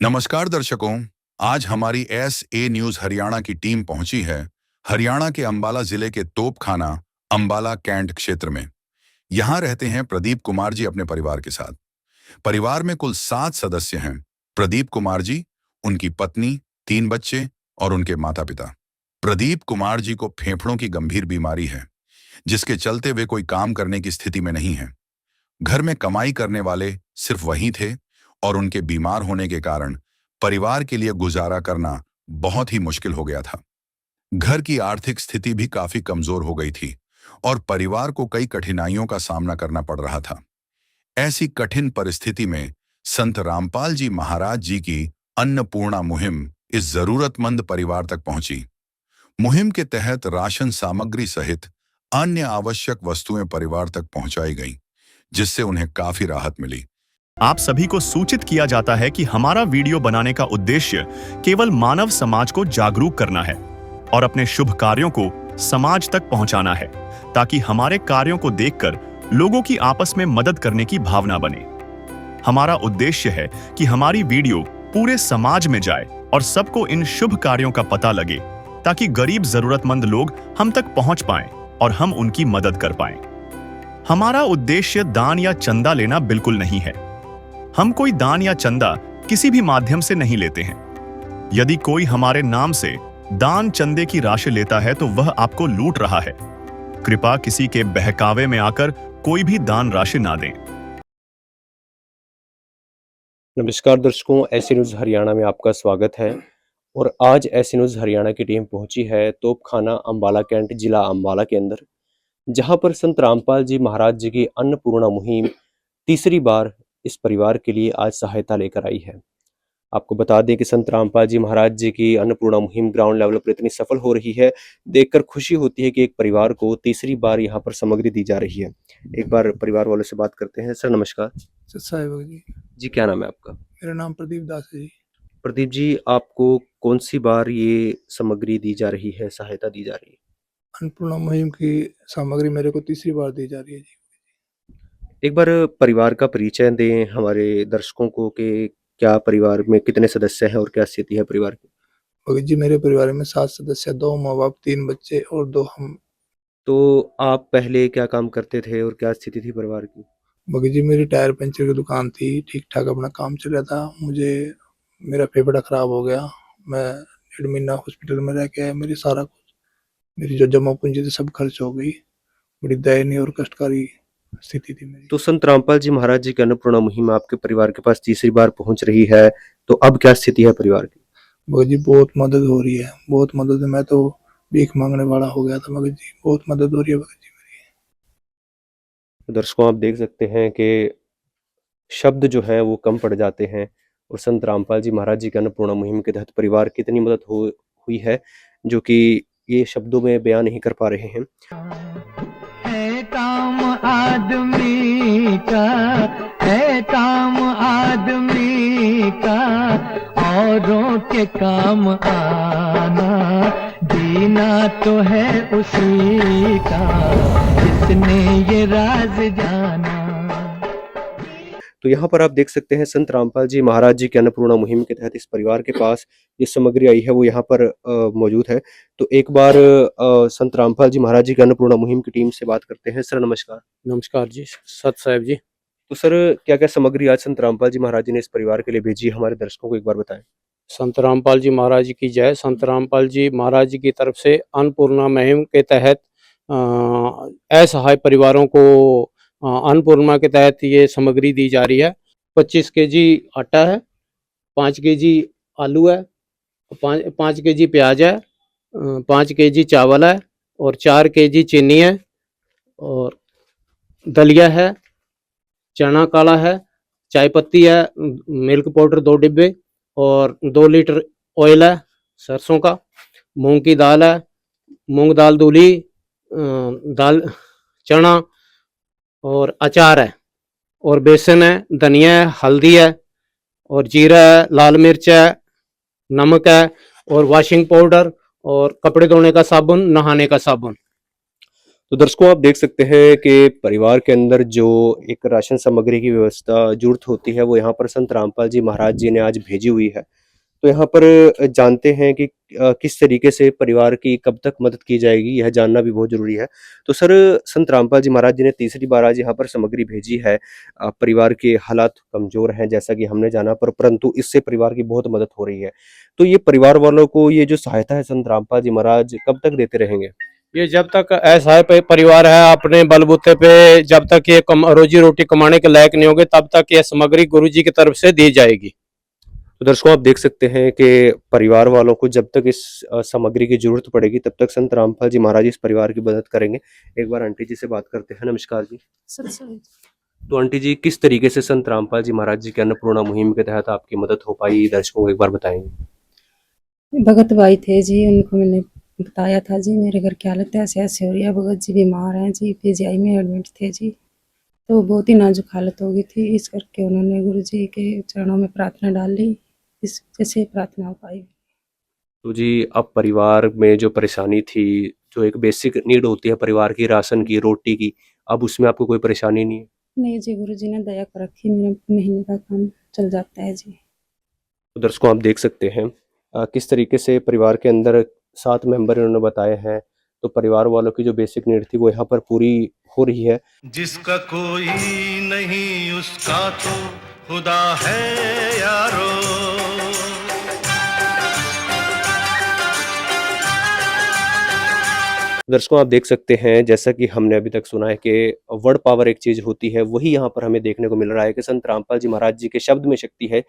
नमस्कार दर्शकों। आज हमारी SA न्यूज हरियाणा की टीम पहुंची है हरियाणा के अंबाला जिले के तोपखाना अंबाला कैंट क्षेत्र में। यहां रहते हैं प्रदीप कुमार जी अपने परिवार के साथ। परिवार में कुल 7 सदस्य हैं। प्रदीप कुमार जी, उनकी पत्नी, 3 बच्चे और उनके माता पिता। प्रदीप कुमार जी को फेफड़ों की गंभीर बीमारी है, जिसके चलते वे कोई काम करने की स्थिति में नहीं है। घर में कमाई करने वाले सिर्फ वही थे और उनके बीमार होने के कारण परिवार के लिए गुजारा करना बहुत ही मुश्किल हो गया था। घर की आर्थिक स्थिति भी काफी कमजोर हो गई थी और परिवार को कई कठिनाइयों का सामना करना पड़ रहा था। ऐसी कठिन परिस्थिति में संत रामपाल जी महाराज जी की अन्नपूर्णा मुहिम इस जरूरतमंद परिवार तक पहुंची। मुहिम के तहत राशन सामग्री सहित अन्य आवश्यक वस्तुएं परिवार तक पहुंचाई गईं, जिससे उन्हें काफी राहत मिली। आप सभी को सूचित किया जाता है कि हमारा वीडियो बनाने का उद्देश्य केवल मानव समाज को जागरूक करना है और अपने शुभ कार्यों को समाज तक पहुंचाना है, ताकि हमारे कार्यों को देखकर लोगों की आपस में मदद करने की भावना बने। हमारा उद्देश्य है कि हमारी वीडियो पूरे समाज में जाए और सबको इन शुभ कार्यों का पता लगे, ताकि गरीब जरूरतमंद लोग हम तक पहुंच पाएं और हम उनकी मदद कर पाएं। हमारा उद्देश्य दान या चंदा लेना बिल्कुल नहीं है। हम कोई दान या चंदा किसी भी माध्यम से नहीं लेते हैं। यदि कोई हमारे नाम से दान चंदे की राशि लेता है तो वह आपको लूट रहा है। कृपया किसी के बहकावे में आकर कोई भी दान राशि ना दें। नमस्कार दर्शकों, ऐसी न्यूज़ हरियाणा में आपका स्वागत है। और आज ऐसी न्यूज़ हरियाणा की टीम पहुंची है तोपखाना अंबाला कैंट जिला अंबाला के अंदर, जहां पर संत रामपाल जी महाराज जी की अन्नपूर्णा मुहिम तीसरी बार इस परिवार के लिए आज सहायता लेकर आई है। आपको बता दें कि संत रामपाल जी महाराज जी की अन्नपूर्णा मुहिम ग्राउंड लेवल पर इतनी सफल हो रही है, देखकर खुशी होती है कि एक परिवार को तीसरी बार यहाँ पर सामग्री दी जा रही है। एक बार परिवार वालों से बात करते हैं। सर नमस्कार। साहिब जी। जी क्या नाम है आपका? मेरा नाम प्रदीप दास है जी। प्रदीप जी, आपको कौन सी बार ये सामग्री दी जा रही है, सहायता दी जा रही है? अन्नपूर्णा मुहिम की सामग्री मेरे को तीसरी बार दी जा रही है जी। एक बार परिवार का परिचय दें हमारे दर्शकों को कि क्या परिवार में कितने सदस्य हैं और क्या स्थिति है परिवार की? भगत जी, मेरे परिवार में 7 सदस्य, 2 माँ बाप, 3 बच्चे और 2 हम। तो आप पहले क्या काम करते थे और क्या स्थिति थी परिवार की? भगत जी, मेरी टायर पंचर की दुकान थी, ठीक ठाक अपना काम चल रहा था। मेरा फेफड़ा खराब हो गया, मैं 1.5 महीना हॉस्पिटल में रह के आया। मेरी जो जमा पूंजी थी सब खर्च हो गई। बड़ी दयनीय और कष्टकारी स्थिति थी मेरी। तो संत रामपाल जी महाराज जी की अन्नपूर्णा मुहिम आपके परिवार के पास तीसरी बार पहुंच रही है, तो अब क्या स्थिति है परिवार की? भगत जी, बहुत मदद हो रही है, बहुत मदद है। मैं तो भीख मांगने वाला हो गया था भगत जी। बहुत मदद हो रही है भगत जी मेरी। दर्शकों, आप देख सकते हैं कि शब्द जो है वो कम पड़ जाते हैं और संत रामपाल जी महाराज जी की अन्नपूर्णा मुहिम के तहत परिवार की इतनी मदद हुई है, जो कि ये शब्दों में बयान नहीं कर पा रहे हैं। है काम आदमी का, है काम आदमी का, औरों के काम आना, जीना तो है उसी का, जिसने ये राज जाना। तो यहाँ पर आप देख सकते हैं संत रामपाल जी महाराज जी की अन्नपूर्णा मुहिम के तहत इस परिवार के पास ये सामग्री आई है, वो यहाँ पर मौजूद है। तो एक बार संत रामपाल जी महाराज जी की अन्नपूर्णा मुहिम की टीम से बात करते हैं। सर नमस्कार। नमस्कार जी, सत साहब जी। तो सर, क्या क्या सामग्री आज संत रामपाल जी महाराज जी ने इस परिवार के लिए भेजी, हमारे दर्शकों को एक बार बताएं। संत रामपाल जी महाराज जी की जय। संत रामपाल जी महाराज जी की तरफ से अन्नपूर्णा मुहिम के तहत असहाय परिवारों को अन्नपूर्णा के तहत ये सामग्री दी जा रही है। 25 केजी आटा है, 5 केजी आलू है, 5 केजी प्याज है, 5 केजी चावल है और 4 केजी चीनी है और दलिया है, चना काला है, चाय पत्ती है, मिल्क पाउडर 2 डिब्बे और 2 लीटर ऑयल है सरसों का, मूंग की दाल है, मूंग दाल दूली, दाल चना और अचार है और बेसन है, धनिया है, हल्दी है और जीरा है, लाल मिर्च है, नमक है और वॉशिंग पाउडर और कपड़े धोने का साबुन, नहाने का साबुन। तो दर्शकों आप देख सकते हैं कि परिवार के अंदर जो एक राशन सामग्री की व्यवस्था ज़रूरत होती है वो यहाँ पर संत रामपाल जी महाराज जी ने आज भेजी हुई है। तो यहाँ पर जानते हैं कि किस तरीके से परिवार की कब तक मदद की जाएगी, यह जानना भी बहुत ज़रूरी है। तो सर संत रामपाल जी महाराज जी ने तीसरी बार आज यहाँ पर सामग्री भेजी है। परिवार के हालात कमज़ोर हैं जैसा कि हमने जाना परंतु इससे परिवार की बहुत मदद हो रही है। तो ये परिवार वालों को ये जो सहायता है संत रामपाल जी महाराज कब तक देते रहेंगे? ये जब तक असहाय परिवार है अपने बलबूते पे, जब तक ये रोजी रोटी कमाने के लायक नहीं होंगे तब तक ये सामग्री गुरु जी की तरफ से दी जाएगी। तो दर्शकों आप देख सकते हैं कि परिवार वालों को जब तक इस सामग्री की जरूरत पड़ेगी तब तक संत रामपाल जी महाराज इस परिवार की मदद करेंगे। एक बार आंटी जी से बात करते हैं। नमस्कार जी। तो आंटी जी किस तरीके से संत रामपाल जी महाराज जी की अन्नपूर्णा मुहिम के तहत आपकी मदद हो पाई, दर्शकों को एक बार बताएंगे? भगत भाई थे जी, उनको मैंने बताया था जी मेरे घर की हालत ऐसे ऐसे हो रही है, भगत जी बीमार हैं जी, पीजीआई में एडमिट थे जी, तो बहुत ही नाजुक हालत हो गई थी। इस करके उन्होंने गुरु जी के चरणों में प्रार्थना डाल ली, इस जैसे प्रार्थना हो पाई। तो जी अब परिवार में जो परेशानी थी, जो एक बेसिक नीड होती है परिवार की, राशन की, रोटी की, अब उसमें आपको कोई परेशानी नहीं है? नहीं जी, गुरु जी ने दया कर रखी, मेरा महीने का काम चल जाता है जी। तो दर्शकों आप देख सकते हैं किस तरीके से परिवार के अंदर 7 मेंबर इन्होंने बताए हैं। तो परिवार वालों की जो बेसिक नीड थी वो यहाँ पर पूरी हो रही है। जिसका कोई नहीं उसका तो खुदा है यारो। दर्शकों आप देख सकते हैं जैसा कि हमने अभी तक सुना है कि वर्ड पावर एक चीज होती है, वही यहाँ पर हमें देखने को मिल रहा है कि संत रामपाल जी महाराज जी के शब्द में शक्ति है।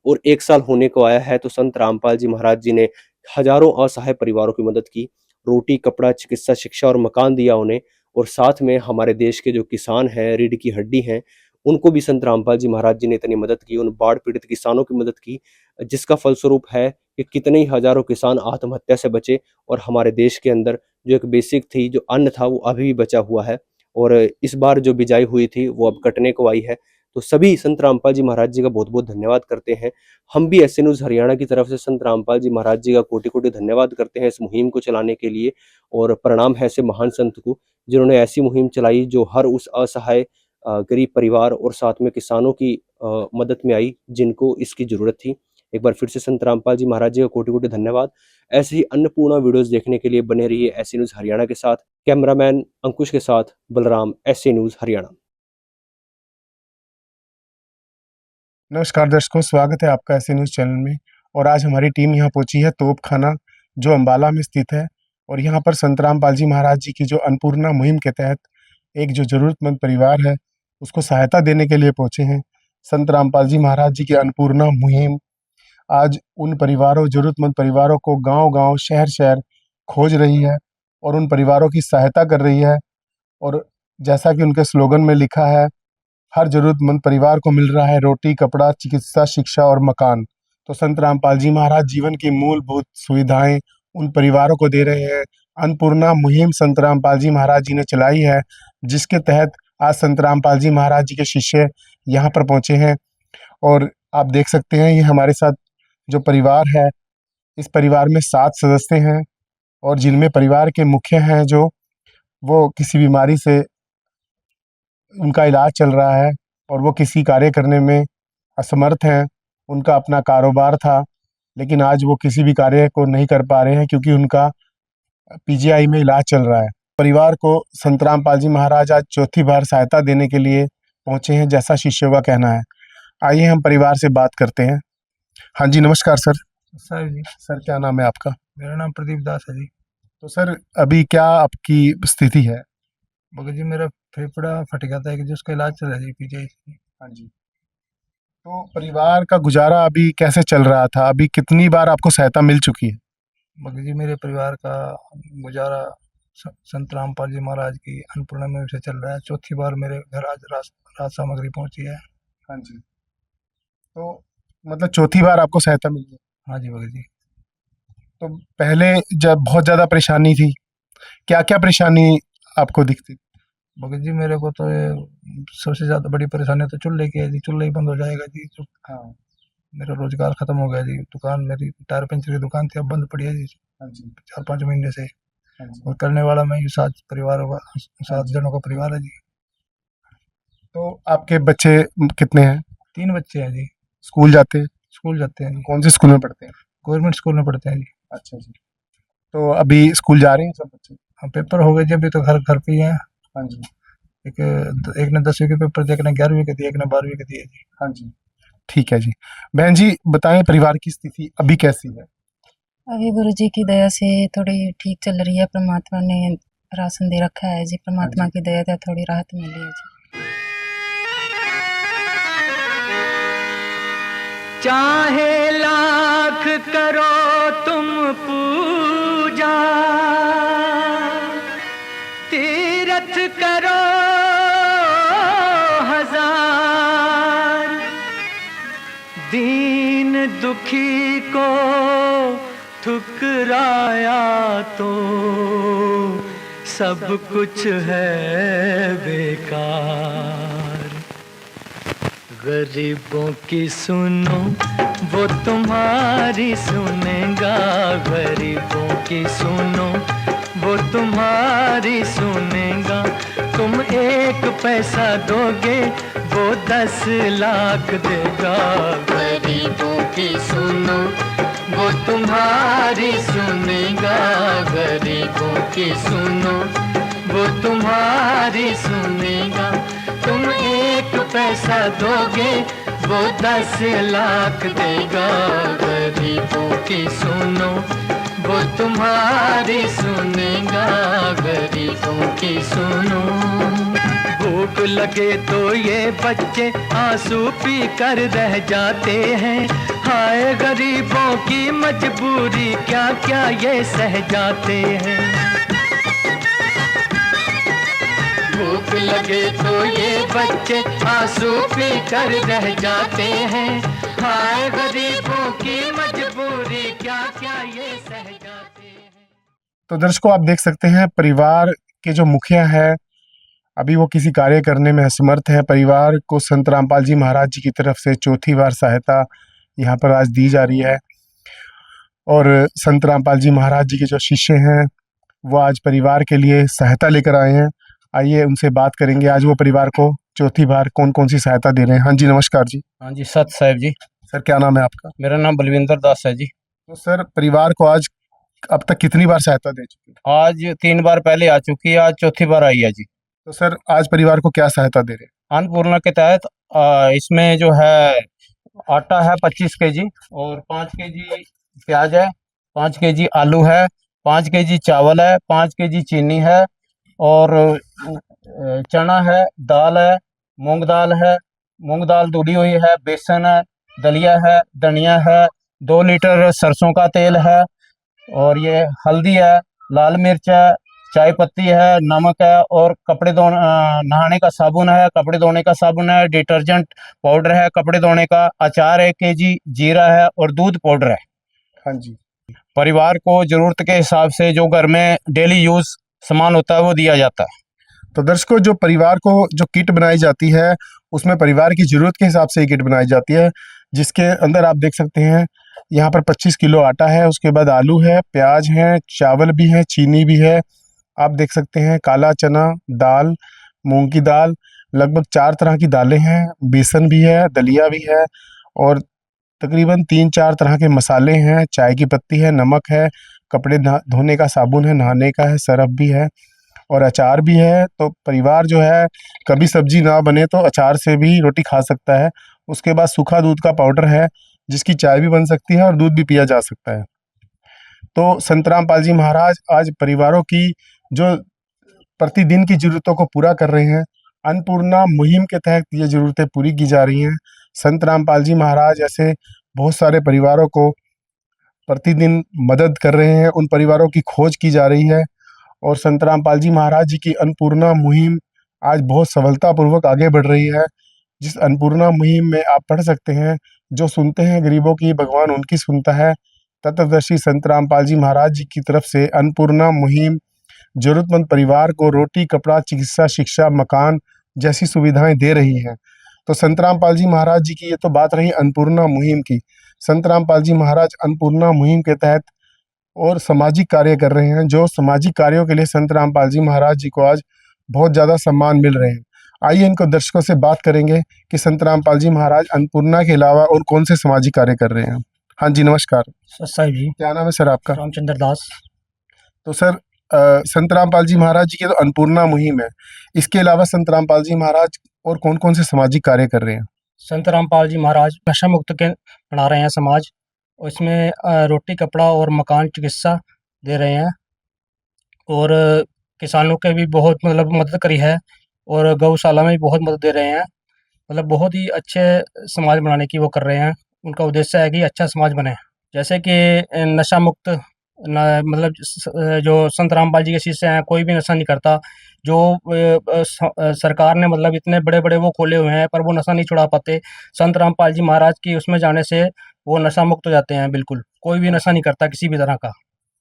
और 1 साल होने को आया है तो संत रामपाल जी महाराज जी ने हजारों असहाय परिवारों की मदद की, रोटी, कपड़ा, चिकित्सा, शिक्षा और मकान दिया उन्हें। और साथ में हमारे देश के जो किसान हैं, रीढ़ की हड्डी हैं, उनको भी संत रामपाल जी महाराज जी ने इतनी मदद की, उन बाढ़ पीड़ित किसानों की मदद की, जिसका फलस्वरूप है कि कितने ही हजारों किसान आत्महत्या से बचे। और हमारे देश के अंदर जो एक बेसिक थी, जो अन्न था, वो अभी भी बचा हुआ है। और इस बार जो बिजाई हुई थी वो अब कटने को आई है। तो सभी संत रामपाल जी महाराज जी का बहुत बहुत धन्यवाद करते हैं। हम भी ऐसे न्यूज़ हरियाणा की तरफ से संत रामपाल जी महाराज जी का कोटि कोटि धन्यवाद करते हैं इस मुहिम को चलाने के लिए। और प्रणाम है ऐसे महान संत को जिन्होंने ऐसी मुहिम चलाई जो हर उस असहाय गरीब परिवार और साथ में किसानों की मदद में आई जिनको इसकी जरूरत थी। एक बार फिर से संत रामपाल जी महाराज जी का कोटि कोटि धन्यवाद। ऐसे ही अन्नपूर्णा वीडियोस देखने के लिए बने रहिए ऐसी न्यूज़ हरियाणा के साथ। कैमरामैन अंकुश के साथ बलराम, ऐसी न्यूज़ हरियाणा। नमस्कार दर्शकों, स्वागत है आपका ऐसे न्यूज़ चैनल में। और आज हमारी टीम यहाँ पहुंची है तोप खाना, जो अम्बाला में स्थित है। और यहाँ पर संत रामपाल जी महाराज जी की जो अन्नपूर्णा मुहिम के तहत एक जो ज़रूरतमंद परिवार है उसको सहायता देने के लिए पहुँचे हैं। संत रामपाल जी महाराज जी की अन्नपूर्णा मुहिम आज उन परिवारों, ज़रूरतमंद परिवारों को गांव-गांव, शहर-शहर खोज रही है और उन परिवारों की सहायता कर रही है। और जैसा कि उनके स्लोगन में लिखा है, हर ज़रूरतमंद परिवार को मिल रहा है रोटी, कपड़ा, चिकित्सा, शिक्षा और मकान। तो संत रामपाल जी महाराज जीवन की मूलभूत सुविधाएं उन परिवारों को दे रहे हैं। अन्नपूर्णा मुहिम संत रामपाल जी महाराज जी ने चलाई है, जिसके तहत आज संत रामपाल जी महाराज जी के शिष्य यहाँ पर पहुँचे हैं। और आप देख सकते हैं ये हमारे साथ जो परिवार है, इस परिवार में 7 सदस्य हैं और जिनमें परिवार के मुख्य हैं जो वो किसी बीमारी से उनका इलाज चल रहा है और वो किसी कार्य करने में असमर्थ हैं। उनका अपना कारोबार था, लेकिन आज वो किसी भी कार्य को नहीं कर पा रहे हैं क्योंकि उनका पीजीआई में इलाज चल रहा है। परिवार को संत रामपाल जी महाराज आज चौथी बार सहायता देने के लिए पहुँचे हैं, जैसा शिष्यों का कहना है। आइए हम परिवार से बात करते हैं। हाँ जी, नमस्कार सर। सर जी, सर क्या नाम है आपका? मेरा नाम प्रदीप दास है जी। तो सर अभी क्या आपकी स्थिति है? भगत जी मेरा फेफड़ा फट गया था, जिसका इलाज चल रहा है जी पीजीआई से। हाँ जी। तो परिवार का गुजारा अभी कैसे चल रहा था? अभी कितनी बार आपको सहायता मिल चुकी है? भगत जी मेरे परिवार का गुजारा संत रामपाल जी महाराज की अन्नपूर्णा मुहिम से चल रहा है। चौथी बार मेरे घर आज राशन सामग्री पहुंची है। हाँ जी। तो मतलब चौथी बार आपको सहायता मिली है? हाँ जी भगत जी। तो पहले जब बहुत ज़्यादा परेशानी थी, क्या-क्या परेशानी आपको दिखती? भगत जी मेरे को तो ये सबसे ज़्यादा बड़ी परेशानी तो चूल्हे की है जी। चूल्हा ही बंद हो जाएगा जी तो हाँ। मेरा रोजगार खत्म हो गया जी। दुकान मेरी टायर पंचर की दुकान थी, अब बंद पड़ी है जी हाँ जी। 4-5 महीने से। और करने वाला मैं ही 7 परिवारों का 7 जनों का परिवार है जी। तो आपके बच्चे कितने हैं? 3 बच्चे हैं जी, स्कूल जाते हैं? स्कूल जाते हैं जी, कौन से स्कूल में पढ़ते हैं? गवर्नमेंट स्कूल में पढ़ते हैं जी। अच्छा जी। तो अभी स्कूल जा रहे हैं सब बच्चे? हाँ, पेपर हो गए जी, अभी तो घर पे ही हैं। हाँ जी। एक ने 10वीं के पेपर दिए, एक ने 11वीं के दिए, एक ने 12वीं के दिए जी। हाँ जी, ठीक है जी। बहन जी बताएं, परिवार की स्थिति अभी कैसी है? अभी गुरु जी की दया से थोड़ी ठीक चल रही है। परमात्मा ने राशन दे रखा है जी, परमात्मा की दया से थोड़ी राहत मिली है जी। चाहे लाख करो तुम पूजा, तीरथ करो हजार, दीन दुखी को ठुकराया तो सब कुछ है बेकार। गरीबों की सुनो वो तुम्हारी सुनेगा, गरीबों की सुनो वो तुम्हारी सुनेगा। तुम 1 पैसा दोगे वो 10 लाख देगा। गरीबों की सुनो वो तुम्हारी सुनेगा, गरीबों की सुनो वो तुम्हारी सुनेगा। तुम 1 पैसा दोगे वो 10 लाख देगा। गरीबों की सुनो वो तुम्हारी सुनेगा, गरीबों की सुनो। भूख लगे तो ये बच्चे आंसू पी कर रह जाते हैं। हाय गरीबों की मजबूरी क्या क्या ये सह जाते हैं। भूख लगे तो ये बच्चे आंसू पी कर रह जाते हैं। हाय गरीबों की मजबूरी क्या क्या ये सह जाते हैं। तो दर्शकों आप देख सकते हैं, परिवार के जो मुखिया है अभी वो किसी कार्य करने में असमर्थ है। परिवार को संत रामपाल जी महाराज जी की तरफ से चौथी बार सहायता यहाँ पर आज दी जा रही है। और संत रामपाल जी महाराज जी के जो शिष्य हैं वो आज परिवार के लिए सहायता लेकर आए हैं। आइए उनसे बात करेंगे, आज वो परिवार को चौथी बार कौन कौन सी सहायता दे रहे हैं। हाँ जी, नमस्कार जी। हाँ जी, सत साहब जी। सर क्या नाम है आपका? मेरा नाम बलविंदर दास है जी। तो सर परिवार को आज अब तक कितनी बार सहायता दे चुके हैं? आज 3 बार पहले आ चुकी है, आज चौथी बार आई है जी। तो सर आज परिवार को क्या सहायता दे रहे हैं? अन्नपूर्णा के तहत इसमें जो है आटा है 25 केजी और 5 केजी प्याज है, 5 केजी आलू है, 5 केजी चावल है, 5 केजी चीनी है और चना है, दाल है, मूंग दाल धुली हुई है, बेसन है, दलिया है, धनिया है, 2 लीटर सरसों का तेल है और ये हल्दी है, लाल मिर्च है, चाय पत्ती है, नमक है और कपड़े नहाने का साबुन है, कपड़े धोने का साबुन है, डिटर्जेंट पाउडर है, कपड़े धोने का अचार 1 केजी, जीरा है और दूध पाउडर है। हाँ जी। परिवार को जरूरत के हिसाब से जो घर में डेली यूज सामान होता है वो दिया जाता है। तो दर्शकों जो परिवार को जो किट बनाई जाती है उसमें परिवार की जरूरत के हिसाब से ये किट बनाई जाती है, जिसके अंदर आप देख सकते हैं यहाँ पर 25 किलो आटा है, उसके बाद आलू है, प्याज है, चावल भी है, चीनी भी है, आप देख सकते हैं काला चना, दाल, मूंग की दाल, लगभग 4 तरह की दालें हैं, बेसन भी है, दलिया भी है और तकरीबन 3-4 तरह के मसाले हैं, चाय की पत्ती है, नमक है, कपड़े धोने का साबुन है, नहाने का है, सरफ भी है और अचार भी है। तो परिवार जो है कभी सब्जी ना बने तो अचार से भी रोटी खा सकता है। उसके बाद सूखा दूध का पाउडर है जिसकी चाय भी बन सकती है और दूध भी पिया जा सकता है। तो संत रामपाल जी महाराज आज परिवारों की जो प्रतिदिन की जरूरतों को पूरा कर रहे हैं। अन्नपूर्णा मुहिम के तहत ये जरूरतें पूरी की जा रही हैं। संत रामपाल जी महाराज ऐसे बहुत सारे परिवारों को प्रतिदिन मदद कर रहे हैं, उन परिवारों की खोज की जा रही है और संत रामपाल जी महाराज जी की अन्नपूर्णा मुहिम आज बहुत सफलतापूर्वक आगे बढ़ रही है। जिस अन्नपूर्णा मुहिम में आप पढ़ सकते हैं, जो सुनते हैं गरीबों की भगवान उनकी सुनता है। तत्वदर्शी संत रामपाल जी महाराज जी की तरफ से अन्नपूर्णा मुहिम जरूरतमंद परिवार को रोटी, कपड़ा, चिकित्सा, शिक्षा, मकान जैसी सुविधाएं दे रही है। तो संत रामपाल जी महाराज जी की ये तो बात रही अन्नपूर्णा मुहिम की। संत रामपाल जी महाराज अन्नपूर्णा मुहिम के तहत और सामाजिक कार्य कर रहे हैं, जो सामाजिक कार्यों के लिए संत रामपाल जी महाराज जी को आज बहुत ज़्यादा सम्मान मिल रहे हैं। आइए इनको दर्शकों से बात करेंगे कि संत रामपाल जी महाराज अन्नपूर्णा के अलावा और कौन से सामाजिक कार्य कर रहे हैं। हाँ जी, नमस्कार। साहिब जी, क्या नाम है सर आपका? रामचंद्र दास। तो सर संत रामपाल जी महाराज जी की तो अन्नपूर्णा मुहिम है, इसके अलावा संत रामपाल जी महाराज और कौन कौन से सामाजिक कार्य कर रहे हैं? संत रामपाल जी महाराज नशा मुक्त के बना रहे हैं समाज, और इसमें रोटी कपड़ा और मकान चिकित्सा दे रहे हैं, और किसानों के भी बहुत मतलब मदद करी है, और गौशाला में भी बहुत मदद दे रहे हैं। मतलब बहुत ही अच्छे समाज बनाने की वो कर रहे हैं। उनका उद्देश्य है कि अच्छा समाज बने। जैसे कि नशा मुक्त मतलब जो संत रामपाल जी के शिष्य हैं, कोई भी नशा नहीं करता। जो सरकार ने मतलब इतने बड़े बड़े वो खोले हुए हैं, पर वो नशा नहीं छुड़ा पाते। संत रामपाल जी महाराज की उसमें जाने से वो नशा मुक्त हो जाते हैं। बिल्कुल कोई भी नशा नहीं करता किसी भी तरह का।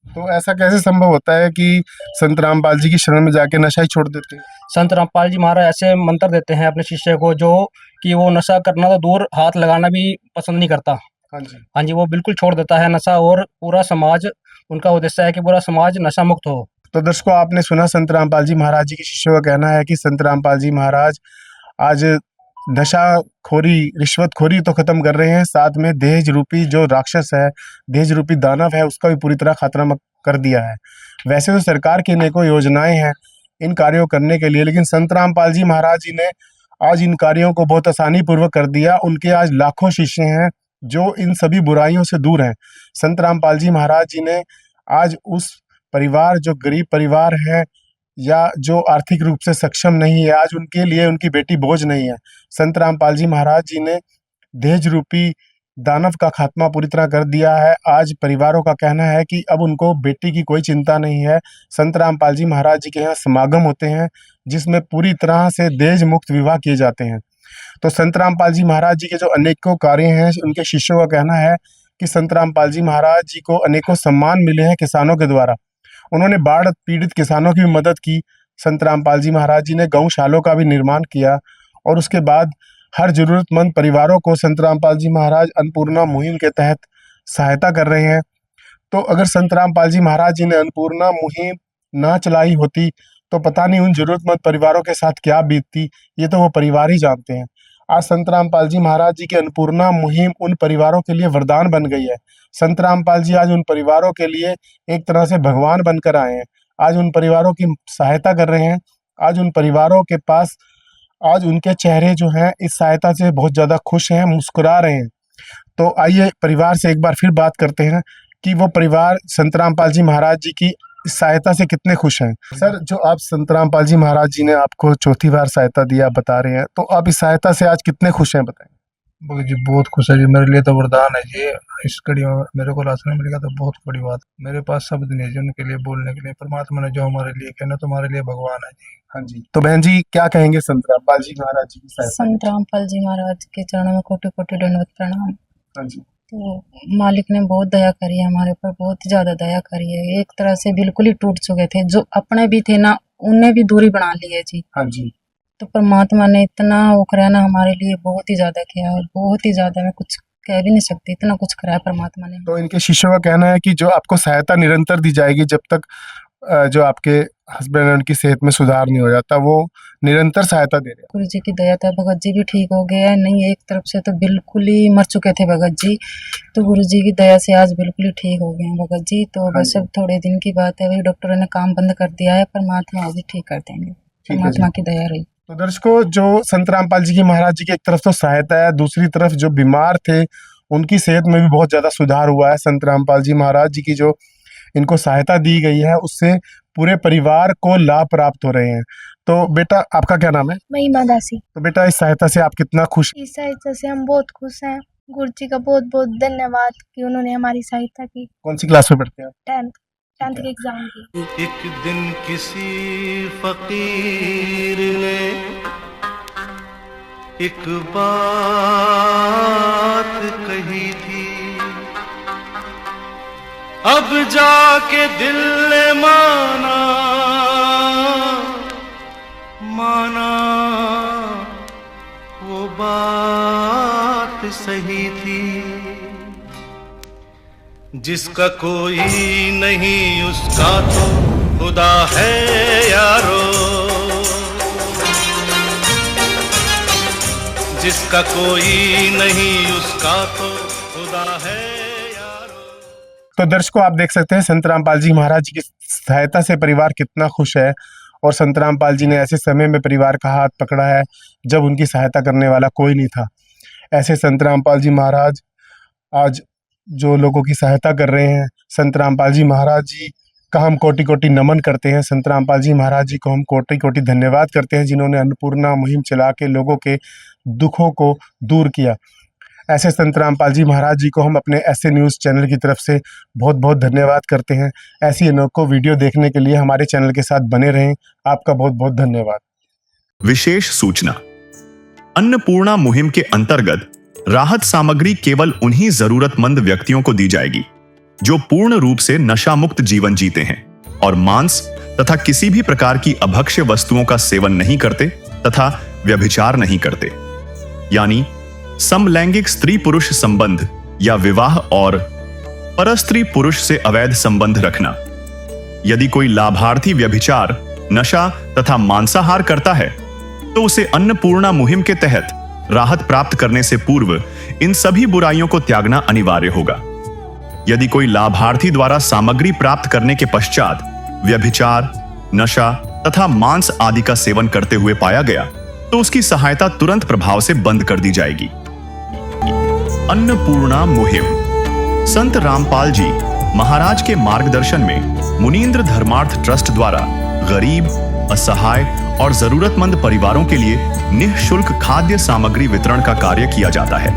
तो ऐसा कैसे संभव होता है कि संत रामपाल जी की शरण में जाके नशा ही छोड़ देते हैं? संत रामपाल जी महाराज ऐसे मंत्र देते हैं अपने शिष्य को, जो कि वो नशा करना तो दूर, हाथ लगाना भी पसंद नहीं करता। हाँ जी, वो बिल्कुल छोड़ देता है नशा, और पूरा समाज, उनका उद्देश्य है कि पूरा समाज नशा मुक्त हो। तो दर्शकों, आपने सुना संत रामपाल जी महाराज जी के शिष्यों का कहना है कि संत रामपाल जी महाराज आज नशाखोरी, रिश्वतखोरी तो खत्म कर रहे हैं, साथ में दहेज रूपी जो राक्षस है, दहेज रूपी दानव है, उसका भी पूरी तरह खात्मा कर दिया है। वैसे तो सरकार की अनेकों योजनाएं हैं इन कार्यों करने के लिए, लेकिन संत रामपाल जी महाराज जी ने आज इन कार्यों को बहुत आसानी पूर्वक कर दिया। उनके आज लाखों शिष्य हैं जो इन सभी बुराइयों से दूर हैं। संत रामपाल जी महाराज जी ने आज उस परिवार, जो गरीब परिवार है या जो आर्थिक रूप से सक्षम नहीं है, आज उनके लिए उनकी बेटी बोझ नहीं है। संत रामपाल जी महाराज जी ने दहेज रूपी दानव का खात्मा पूरी तरह कर दिया है। आज परिवारों का कहना है कि अब उनको बेटी की कोई चिंता नहीं है। संत रामपाल जी महाराज जी के यहाँ समागम होते हैं जिसमें पूरी तरह से दहेज मुक्त विवाह किए जाते हैं। तो संत रामपाल जी महाराज जी के जो अनेकों कार्य हैं, उनके शिष्यों का कहना है कि संत रामपाल जी महाराज जी को अनेकों सम्मान मिले हैं किसानों के द्वारा। उन्होंने बाढ़ पीड़ित किसानों की भी मदद की। संत रामपाल जी महाराज जी ने गौशालों का भी निर्माण किया, और उसके बाद हर जरूरतमंद परिवारों को संत रामपाल जी महाराज अन्नपूर्णा मुहिम के तहत सहायता कर रहे हैं। तो अगर संत रामपाल जी महाराज जी ने अन्नपूर्णा मुहिम ना चलाई होती तो पता नहीं उन जरूरतमंद परिवारों के साथ क्या बीतती, ये तो वो परिवार ही जानते हैं। आज संत रामपाल जी महाराज जी की अन्नपूर्णा मुहिम उन परिवारों के लिए वरदान बन गई है। संत रामपाल जी आज उन परिवारों के लिए एक तरह से भगवान बनकर आए हैं। आज उन परिवारों की सहायता कर रहे हैं। आज उन परिवारों के पास, आज उनके चेहरे जो हैं इस सहायता से बहुत ज़्यादा खुश हैं, मुस्कुरा रहे हैं। तो आइए परिवार से एक बार फिर बात करते हैं कि वो परिवार संत रामपाल जी महाराज जी की इस सहायता से कितने खुश हैं। सर, जो आप संत रामपाल जी महाराज जी ने आपको चौथी बार सहायता दी, आप बता रहे हैं, तो आप इस सहायता से आज कितने खुश हैं, बताएं। जी बहुत खुश है जी, मेरे लिए तो वरदान है जी। इस कड़ी में मेरे को राशन मिल गया तो बहुत बड़ी बात। मेरे पास शब्द नहीं है जी उनके लिए बोलने के लिए। परमात्मा ने जो हमारे लिए कहना, तुम्हारे लिए भगवान है जी। हाँ जी, तो बहन जी क्या कहेंगे संत रामपाल जी महाराज जी की सहायता? संत रामपाल जी महाराज के चरणों में कोटि कोटि दंडवत प्रणाम। हाँ जी। तो मालिक ने बहुत दया करी है हमारे ऊपर, बहुत ही ज्यादा दया करी है। एक तरह से बिल्कुल ही टूट चुके थे, जो अपने भी थे ना, उनने भी दूरी बना ली है जी। हाँ जी। तो परमात्मा ने इतना वो करा ना हमारे लिए, बहुत ही ज्यादा किया, और बहुत ही ज्यादा, मैं कुछ कह भी नहीं सकती, इतना कुछ करा है परमात्मा ने। तो इनके शिष्यों का कहना है कि जो आपको सहायता निरंतर दी जाएगी, जब तक जो आपके हस्बैंड है उनकी सेहत में सुधार नहीं हो जाता, वो निरंतर सहायता दे रहे हैं। गुरु जी की दया था, भगत जी भी ठीक हो गया है। नहीं, एक तरफ से तो बिल्कुल ही मर चुके थे भगत जी, तो गुरु जी की दया से आज बिल्कुल ही ठीक हो गए हैं भगत जी। तो बस अब थोड़े दिन की बात है, वही डॉक्टरों ने काम बंद कर दिया है, परमात्मा आज ठीक कर देंगे, परमात्मा की दया रही। तो दर्शकों, जो संत रामपाल जी की महाराज जी की एक तरफ तो सहायता है, दूसरी तरफ जो बीमार थे उनकी सेहत में भी बहुत ज्यादा सुधार हुआ है। संत रामपाल जी महाराज जी की जो इनको सहायता दी गई है, उससे पूरे परिवार को लाभ प्राप्त हो रहे हैं। तो बेटा, आपका क्या नाम है? महिमा दासी। तो बेटा, इस सहायता से आप कितना खुश? इस सहायता से हम बहुत खुश हैं। गुरु जी का बहुत बहुत धन्यवाद कि उन्होंने हमारी सहायता की। कौन सी क्लास में पढ़ते हैं? 10th के एग्जाम की। एक दिन किसी फकीर ने एक बात कही थी, अब जाके दिल ने माना वो बात सही थी। जिसका कोई नहीं उसका तो खुदा है यारो, जिसका कोई नहीं उसका तो खुदा है यारो। तो दर्शकों, आप देख सकते हैं संत रामपाल जी महाराज जी की सहायता से परिवार कितना खुश है, और संत रामपाल जी ने ऐसे समय में परिवार का हाथ पकड़ा है जब उनकी सहायता करने वाला कोई नहीं था। ऐसे संत रामपाल जी महाराज आज जो लोगों की सहायता कर रहे हैं, संत रामपाल जी महाराज जी का हम कोटि कोटि नमन करते हैं। संत रामपाल जी महाराज जी को हम कोटि कोटि धन्यवाद करते हैं, जिन्होंने अन्नपूर्णा मुहिम चला के लोगों के दुखों को दूर किया। ऐसे संत रामपाल जी महाराज जी को हम अपने ऐसे न्यूज़ चैनल की तरफ से बहुत बहुत धन्यवाद करते हैं। ऐसी अनोखी वीडियो देखने के लिए हमारे चैनल के साथ बने रहें। आपका बहुत बहुत धन्यवाद। विशेष सूचना, अन्नपूर्णा मुहिम के अंतर्गत राहत सामग्री केवल उन्हीं जरूरतमंद व्यक्तियों को दी जाएगी जो पूर्ण रूप से नशा मुक्त जीवन जीते हैं और मांस तथा किसी भी प्रकार की अभक्ष्य वस्तुओं का सेवन नहीं करते तथा व्यभिचार नहीं करते, यानी समलैंगिक स्त्री पुरुष संबंध या विवाह और परस्त्री पुरुष से अवैध संबंध रखना। यदि कोई लाभार्थी व्यभिचार, नशा तथा मांसाहार करता है तो उसे अन्नपूर्णा मुहिम के तहत राहत प्राप्त करने से पूर्व इन सभी बुराइयों को त्यागना अनिवार्य होगा। यदि कोई लाभार्थी द्वारा सामग्री प्राप्त करने के पश्चात व्यभिचार, नशा तथा मांस आदि का सेवन करते हुए पाया गया तो उसकी सहायता तुरंत प्रभाव से बंद कर दी जाएगी। अन्नपूर्णा मुहिम संत रामपाल जी महाराज के मार्गदर्शन में मुनींद्र धर्मार्थ ट्रस्ट द्वारा गरीब, असहाय और जरूरतमंद परिवारों के लिए निःशुल्क खाद्य सामग्री वितरण का कार्य किया जाता है।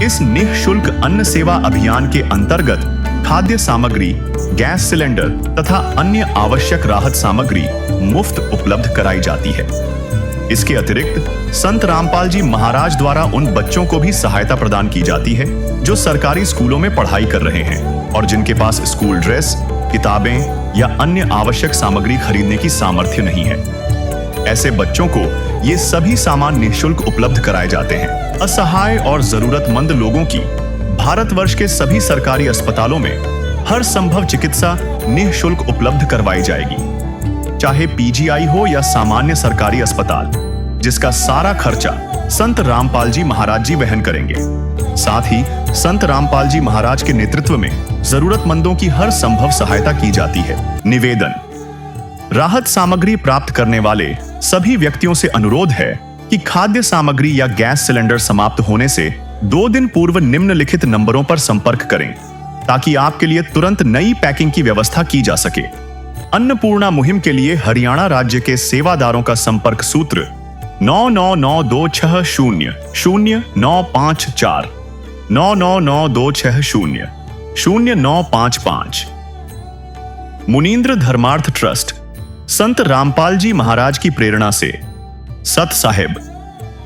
इस निःशुल्क अन्न सेवा अभियान के अंतर्गत खाद्य सामग्री, गैस सिलेंडर तथा अन्य आवश्यक राहत सामग्री मुफ्त उपलब्ध कराई जाती है। इसके अतिरिक्त संत रामपाल जी महाराज द्वारा उन बच्चों को भी सहायता प्रदान की जाती है जो सरकारी स्कूलों में पढ़ाई कर रहे हैं और जिनके पास स्कूल ड्रेस, किताबें या अन्य आवश्यक सामग्री खरीदने की सामर्थ्य नहीं है। ऐसे बच्चों को ये सभी सामान निःशुल्क उपलब्ध कराए जाते हैं। असहाय और जरूरतमंद लोगों की भारतवर्ष के सभी सरकारी अस्पतालों में हर संभव चिकित्सा निःशुल्क उपलब्ध करवाई जाएगी, चाहे पीजीआई हो या सामान्य सरकारी अस्पताल, जिसका सारा खर्चा संत रामपाल जी महाराज जी वहन करेंगे। साथ ही संत रामपाल जी महाराज के नेतृत्व में जरूरतमंदों की हर संभव सहायता की जाती है। निवेदन, राहत सामग्री प्राप्त करने वाले सभी व्यक्तियों से अनुरोध है कि खाद्य सामग्री या गैस सिलेंडर समाप्त होने से 2 दिन पूर्व निम्नलिखित नंबरों पर संपर्क करें ताकि आपके लिए तुरंत नई पैकिंग की व्यवस्था की जा सके। अन्नपूर्णा मुहिम के लिए हरियाणा राज्य के सेवादारों का संपर्क सूत्र 9992600954 9992600955। मुनींद्र धर्मार्थ ट्रस्ट संत रामपाल जी महाराज की प्रेरणा से सत साहिब